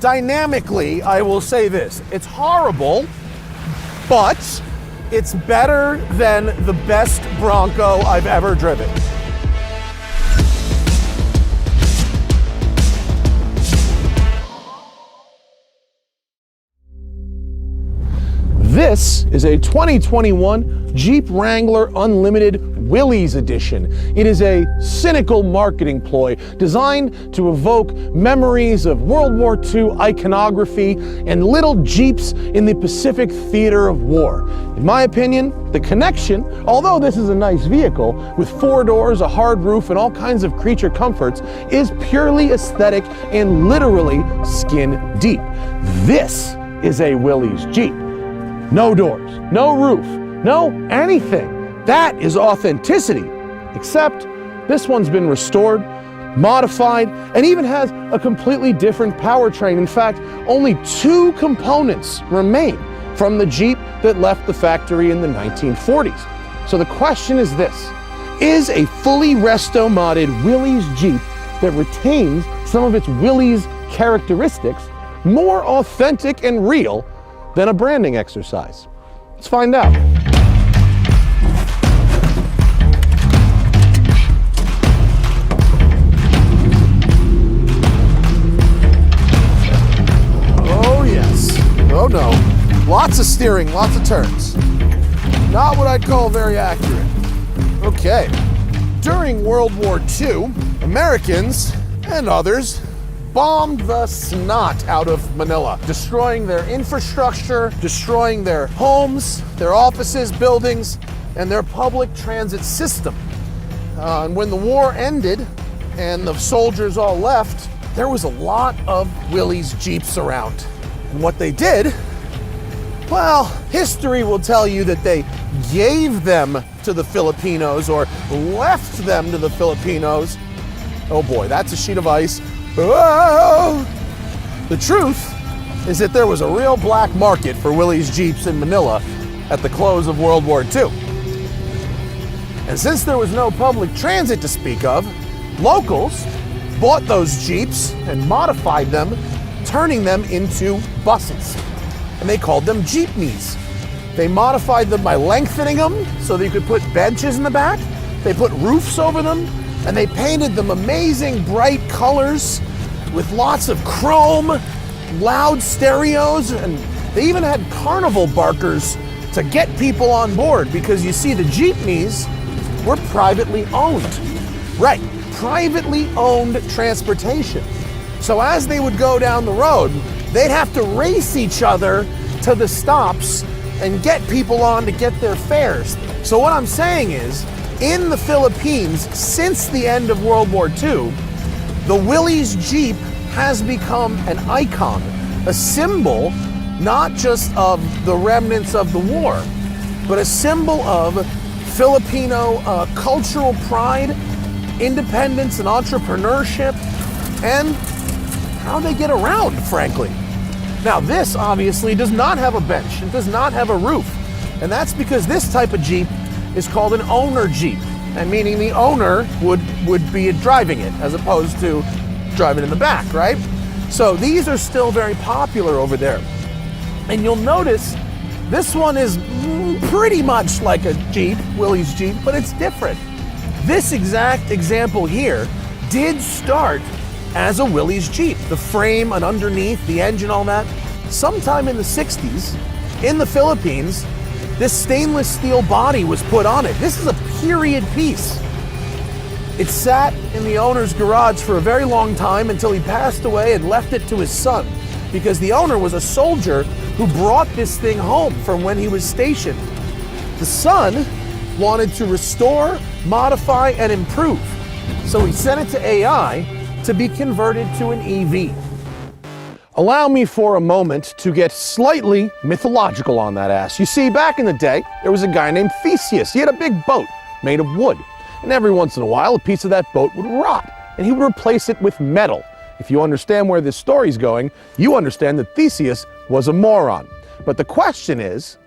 dynamically, I will say this. It's horrible, but it's better than the best Bronco I've ever driven. This is a 2021 Jeep Wrangler Unlimited Willys edition. It is a cynical marketing ploy designed to evoke memories of World War II iconography and little Jeeps in the Pacific theater of war. In my opinion, the connection, although this is a nice vehicle with 4 doors, a hard roof, and all kinds of creature comforts, is purely aesthetic and literally skin deep. This is a Willys Jeep. No doors, no roof, no anything. That is authenticity. Except this one's been restored, modified, and even has a completely different powertrain. In fact, only 2 components remain from the Jeep that left the factory in the 1940s. So the question is this: is a fully resto-modded Willys Jeep that retains some of its Willys characteristics more authentic and real than a branding exercise? Let's find out. Oh yes. Oh no. Lots of steering, lots of turns. Not what I'd call very accurate. Okay. During World War II, Americans and others bombed the snot out of Manila, destroying their infrastructure, destroying their homes, their offices, buildings, and their public transit system. And when the war ended and the soldiers all left, there was a lot of Willys Jeeps around. And what they did, well, history will tell you that they gave them to the Filipinos or left them to the Filipinos. Oh boy, that's a sheet of ice. Whoa! The truth is that there was a real black market for Willys Jeeps in Manila at the close of World War II. And since there was no public transit to speak of, locals bought those Jeeps and modified them, turning them into buses. And they called them jeepneys. They modified them by lengthening them so that you could put benches in the back. They put roofs over them, and they painted them amazing bright colors with lots of chrome, loud stereos, and they even had carnival barkers to get people on board, because you see, the jeepneys were privately owned. Right, privately owned transportation. So as they would go down the road, they'd have to race each other to the stops and get people on to get their fares. So what I'm saying is, in the Philippines, since the end of World War II, the Willys Jeep has become an icon, a symbol not just of the remnants of the war, but a symbol of Filipino cultural pride, independence and entrepreneurship, and how they get around, frankly. Now, this obviously does not have a bench. It does not have a roof. And that's because this type of Jeep is called an owner Jeep, and meaning the owner would be driving it as opposed to driving in the back, right? So these are still very popular over there. And you'll notice this one is pretty much like a Jeep, Willys Jeep, but it's different. This exact example here did start as a Willys Jeep. The frame and underneath, the engine, all that. Sometime in the 60s, in the Philippines, this stainless steel body was put on it. This is a period piece. It sat in the owner's garage for a very long time until he passed away and left it to his son, because the owner was a soldier who brought this thing home from when he was stationed. The son wanted to restore, modify, and improve. So he sent it to AI to be converted to an EV. Allow me for a moment to get slightly mythological on that ass. You see, back in the day, there was a guy named Theseus. He had a big boat made of wood. And every once in a while, a piece of that boat would rot, and he would replace it with metal. If you understand where this story's going, you understand that Theseus was a moron. But the question is,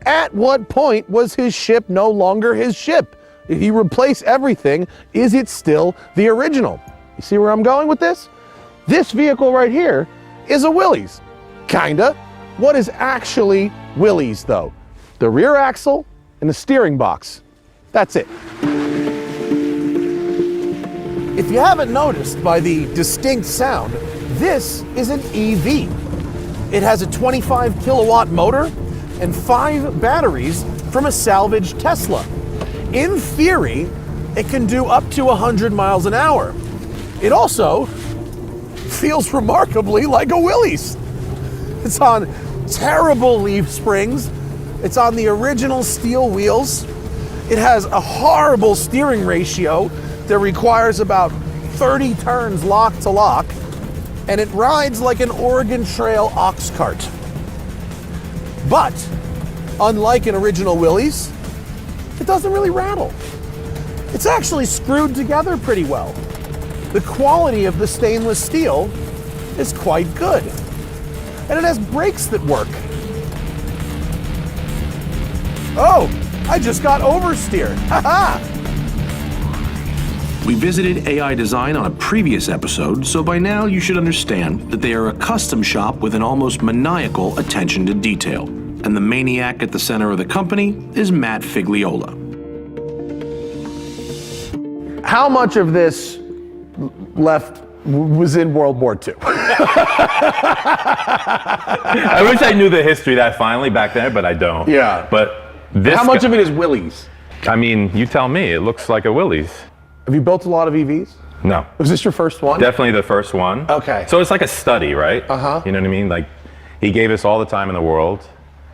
at what point was his ship no longer his ship? If he replaced everything, is it still the original? You see where I'm going with this? This vehicle right here is a Willys. Kinda. What is actually Willys, though? The rear axle and the steering box. That's it. If you haven't noticed by the distinct sound, this is an EV. It has a 25 kilowatt motor and 5 batteries from a salvaged Tesla. In theory, it can do up to 100 miles an hour. It also feels remarkably like a Willys. It's on terrible leaf springs. It's on the original steel wheels. It has a horrible steering ratio that requires about 30 turns lock to lock, and it rides like an Oregon Trail ox cart. But, unlike an original Willys, it doesn't really rattle. It's actually screwed together pretty well. The quality of the stainless steel is quite good. And it has brakes that work. Oh, I just got oversteered. Haha! We visited AI Design on a previous episode, so by now you should understand that they are a custom shop with an almost maniacal attention to detail. And the maniac at the center of the company is Matt Figliola. How much of this left was in World War II? I wish I knew the history that finely back then, but I don't. Yeah. But this. How much of it is Willys? I mean, you tell me. It looks like a Willys. Have you built a lot of EVs? No. Was this your first one? Definitely the first one. Okay. So it's like a study, right? Uh-huh. You know what I mean? Like, he gave us all the time in the world.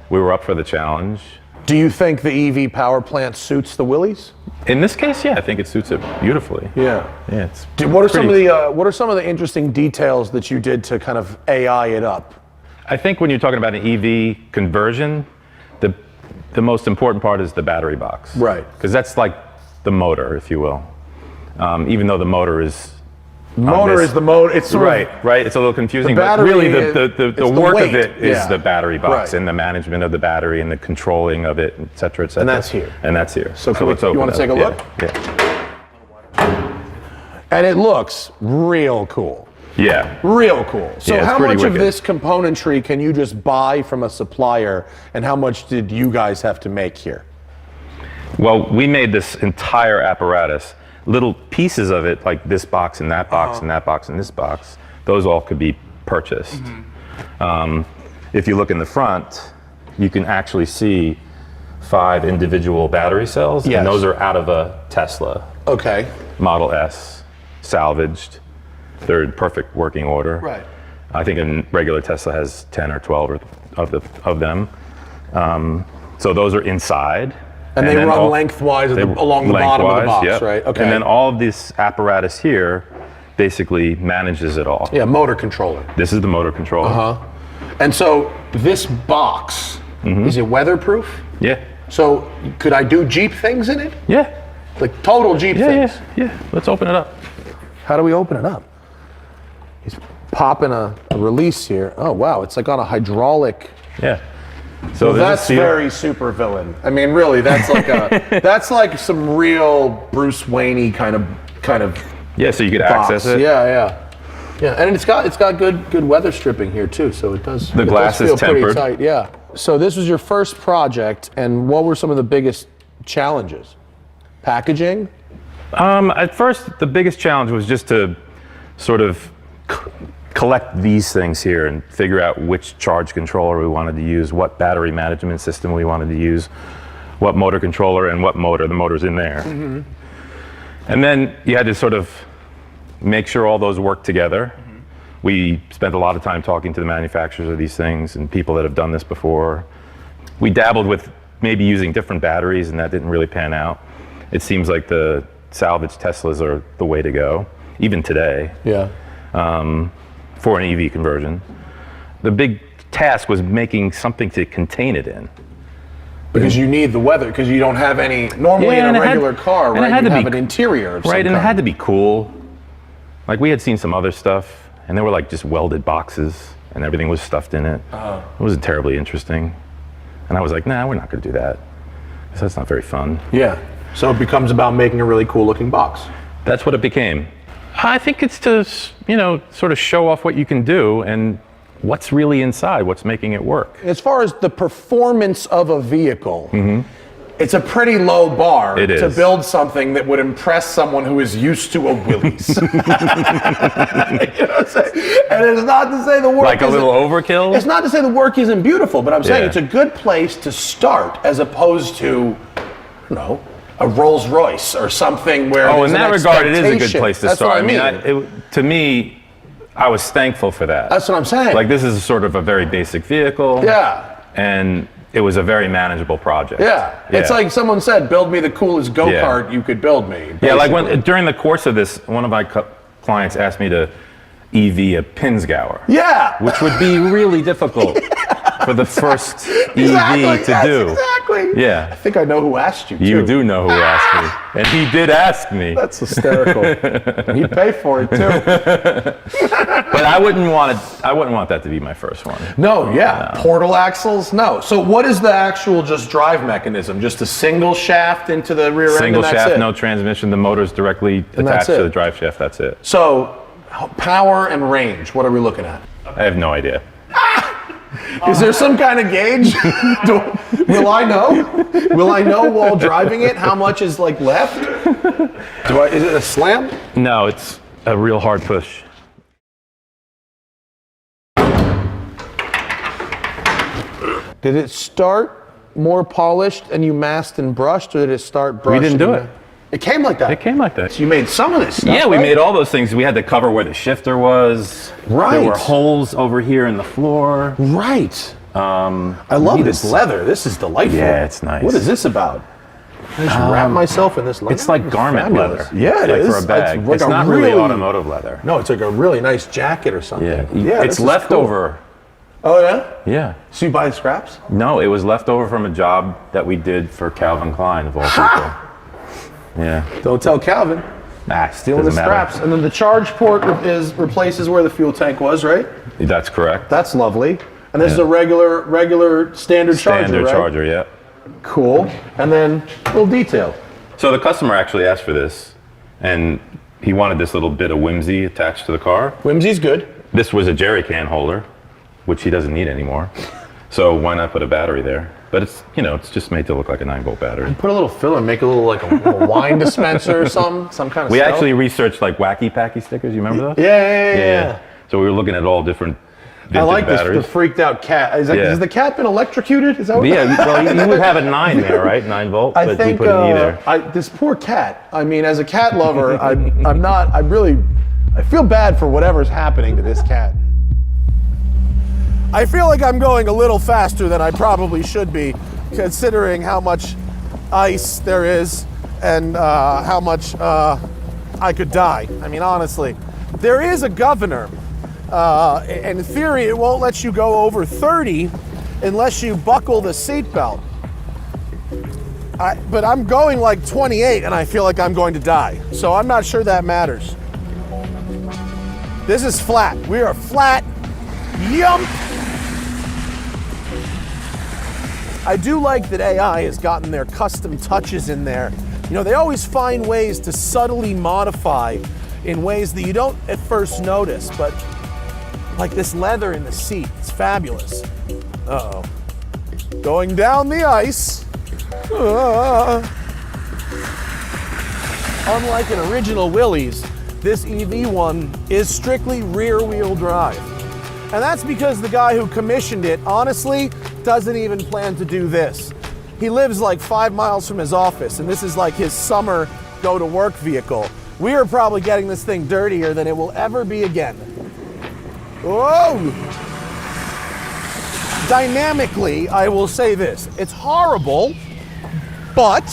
We were up for the challenge. Do you think the EV power plant suits the Willys? In this case, yeah, I think it suits it beautifully. Yeah. Yeah, it's What are some of the interesting details that you did to kind of AI it up? I think when you're talking about an EV conversion, the most important part is the battery box. Right. Because that's like the motor, if you will. Even though the motor is Is the motor. It's sort right. It's a little confusing, but really the work of it is the battery box and the management of the battery and the controlling of it, et cetera, et cetera. And that's here. And that's here. So let's open. You want to take a look? Yeah. And it looks real cool. Yeah. Real cool. So Yeah, how pretty much of wicked. this componentry can you just buy from a supplier, and how much did you guys have to make here? Well, we made this entire apparatus. Little pieces of it, like this box and that box and that box and this box, those all could be purchased. If you look in the front, you can actually see 5 individual battery cells, Yes. and those are out of a Tesla Okay. Model S, salvaged. They're in perfect working order. Right. I think a regular Tesla has 10 or 12 of them. So those are inside. And they then run lengthwise along the bottom of the box, yep. right? Okay. And then all of this apparatus here basically manages it all. Yeah, motor controller. This is the motor controller. Uh-huh. And so this box, is it weatherproof? Yeah. So could I do Jeep things in it? Yeah. Like total Jeep things? Yeah. Let's open it up. How do we open it up? He's popping a release here. Oh, wow, it's like on a hydraulic. Yeah. So That's very super villain. I mean, really, that's like that's like some real Bruce Wayne-y kind of yeah. So you could box. access it. Yeah, and it's got good weather stripping here too, so it does. The glass does feel is tempered. pretty tight. Yeah. So this was your first project, and what were some of the biggest challenges? Packaging. At first, the biggest challenge was just to sort of collect these things here and figure out which charge controller we wanted to use, what battery management system we wanted to use, what motor controller and what motor. The motor's in there. And then you had to sort of make sure all those work together. We spent a lot of time talking to the manufacturers of these things and people that have done this before. We dabbled with maybe using different batteries, and that didn't really pan out. It seems like the salvage Teslas are the way to go, even today. Yeah. For an EV conversion. The big task was making something to contain it in. Because you need the weather, because you don't have any, normally in a regular car, right, you have an interior of some Right, and kind. it had to be cool. Like we had seen some other stuff, and they were like just welded boxes, and everything was stuffed in it. It wasn't terribly interesting. And I was like, nah, we're not gonna do that. So that's not very fun. Yeah, so it becomes about making a really cool looking box. That's what it became. I think it's to, sort of show off what you can do, and what's really inside, what's making it work. As far as the performance of a vehicle, it's a pretty low bar It to is. build something that would impress someone who is used to a Willys. You know what I'm saying? And it's not to say the work Like a little overkill? It's not to say the work isn't beautiful, but I'm saying Yeah. it's a good place to start as opposed to, you know, a Rolls Royce or something where Oh, there's in an that regard, it is a good expectation. place to That's start. what I mean. To me, I was thankful for that. That's what I'm saying. Like, this is sort of a very basic vehicle. Yeah. And it was a very manageable project. Yeah. It's like someone said, build me the coolest go-kart you could build me. Yeah, like basically. during the course of this, one of my clients asked me to EV a Pinsgauer. Yeah. Which would be really difficult for the first Exactly, EV to yes, do. Exactly. Yeah. I think I know who asked you, too. You do know who asked me. And he did ask me. That's hysterical. He'd pay for it, too. But I wouldn't want that to be my first one. No, yeah. Portal axles? No. So what is the actual just drive mechanism? Just a single shaft into the rear end Single and that's shaft, it? no transmission. The motor's directly And that's attached to it. the drive shaft. That's it. So power and range, what are we looking at? I have no idea. Is there some kind of gauge? Will I know? Will I know while driving it how much is like left? Is it a slam? No, it's a real hard push. Did it start more polished and you masked and brushed, or did it start brushed? didn't do it. It came like that. It came like that. So you made some of this stuff, Yeah, we right? made all those things. We had to cover where the shifter was. Right. There were holes over here in the floor. Right. I love this leather. This is delightful. Yeah, it's nice. What is this about? I just wrap myself in this leather. It's like garment fabulous. leather. Yeah, it like is. for a bag. like It's a not really automotive leather. No, it's like a really nice jacket or something. Yeah, this it's is leftover. cool. Oh yeah. Yeah. So you buy the scraps? No, it was left over from a job that we did for Calvin Klein, of all people. Yeah. Don't tell Calvin. Stealing The scraps, and then the charge port replaces where the fuel tank was, right? That's correct. That's lovely. And this is a regular standard charger, Standard right? charger, yeah. Cool. And then a little detail. So the customer actually asked for this, and he wanted this little bit of whimsy attached to the car. Whimsy's good. This was a jerry can holder, which he doesn't need anymore. So why not put a battery there? But it's, it's just made to look like a 9-volt battery. Put a little filler, make a little like a little wine dispenser or something, some kind of We stuff. actually researched like wacky packy stickers. You remember those? Yeah. So we were looking at all different vintage I like this, batteries. the freaked out cat. Is that, Yeah. Has the cat been electrocuted? Is that what Yeah, well, you would have a 9 there, right? 9-volt, I but think we put an E there. this poor cat. I mean, as a cat lover, I feel bad for whatever's happening to this cat. I feel like I'm going a little faster than I probably should be, considering how much ice there is and how much I could die. I mean, honestly, there is a governor. In theory, it won't let you go over 30 unless you buckle the seatbelt. But I'm going like 28 and I feel like I'm going to die. So I'm not sure that matters. This is flat. We are flat. Yump! I do like that AI has gotten their custom touches in there. They always find ways to subtly modify in ways that you don't at first notice, but like this leather in the seat, it's fabulous. Uh-oh. Going down the ice. Unlike an original Willys, this EV one is strictly rear-wheel drive. And that's because the guy who commissioned it, honestly, doesn't even plan to do this. He lives like 5 miles from his office, and this is like his summer go-to-work vehicle. We are probably getting this thing dirtier than it will ever be again. Whoa! Dynamically, I will say this. It's horrible, but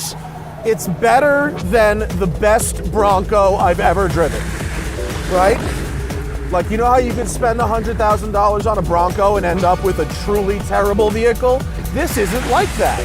it's better than the best Bronco I've ever driven, right? Like, you know how you could spend $100,000 on a Bronco and end up with a truly terrible vehicle? This isn't like that.